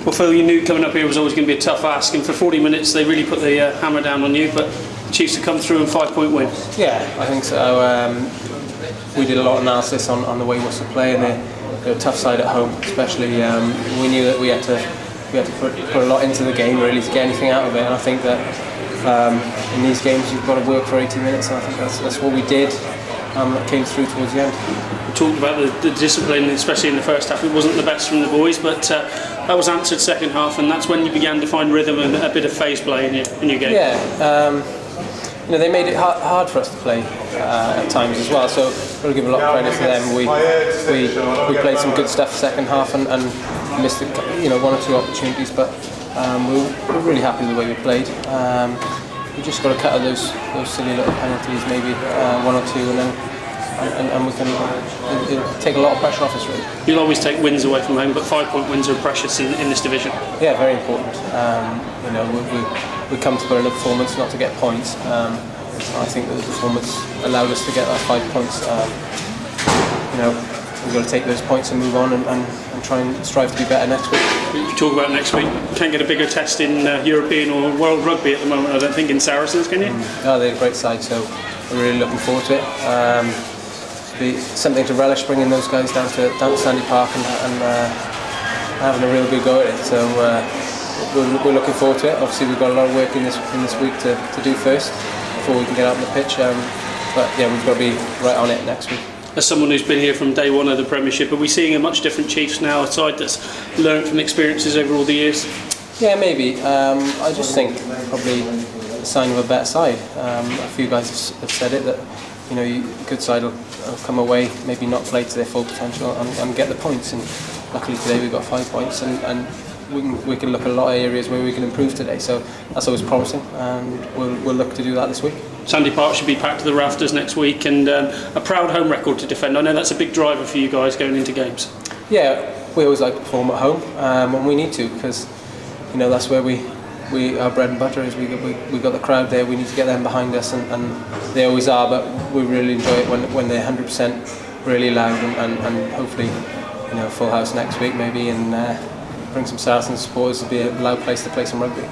Well, Phil, you knew coming up here was always going to be a tough ask, and for 40 minutes they really put the hammer down on you, but the Chiefs have come through and 5-point win. Yeah, I think so. We did a lot of analysis on the way Worcester play, and they're a tough side at home, especially. We knew that we had to put a lot into the game really to get anything out of it, and I think that in these games you've got to work for 80 minutes, and I think that's what we did. That came through towards the end. We talked about the discipline, especially in the first half. It wasn't the best from the boys, but that was answered second half, and that's when you began to find rhythm and a bit of phase play in your game. Yeah, they made it hard for us to play at times as well. So we've got to give a lot of credit to them. We played some good stuff second half and missed one or two opportunities, but we're really happy with the way we played. We just got to cut out those silly little penalties, maybe one or two, and we can it'll take a lot of pressure off us really. You'll always take wins away from home, but 5-point wins are precious in this division. Yeah, very important. We're comfortable in the performance not to get points. I think that the performance allowed us to get that 5 points. We've got to take those points and move on and try and strive to be better next week. You talk about next week. You can't get a bigger test in European or World Rugby at the moment, I don't think, in Saracens, can you? Oh, they're a great side, so we're really looking forward to it. It'll be something to relish, bringing those guys down to Sandy Park and having a real good go at it. So we're looking forward to it. Obviously, we've got a lot of work in this week to do first before we can get out on the pitch. But yeah, we've got to be right on it next week. As someone who's been here from day one of the Premiership, are we seeing a much different Chiefs now, a side that's learned from experiences over all the years? Yeah, maybe. I just think probably a sign of a better side. A few guys have said it, that good side will come away, maybe not play to their full potential and get the points. And luckily today we got 5 points, and we can look at a lot of areas where we can improve today. So that's always promising, and we'll look to do that this week. Sandy Park should be packed to the rafters next week, and a proud home record to defend. I know that's a big driver for you guys going into games. Yeah, we always like to perform at home, and we need to, because that's where our bread and butter is. We got the crowd there. We need to get them behind us, and they always are. But we really enjoy it when they're 100% really loud, and hopefully full house next week maybe, and bring some Saracens supporters to be a loud place to play some rugby.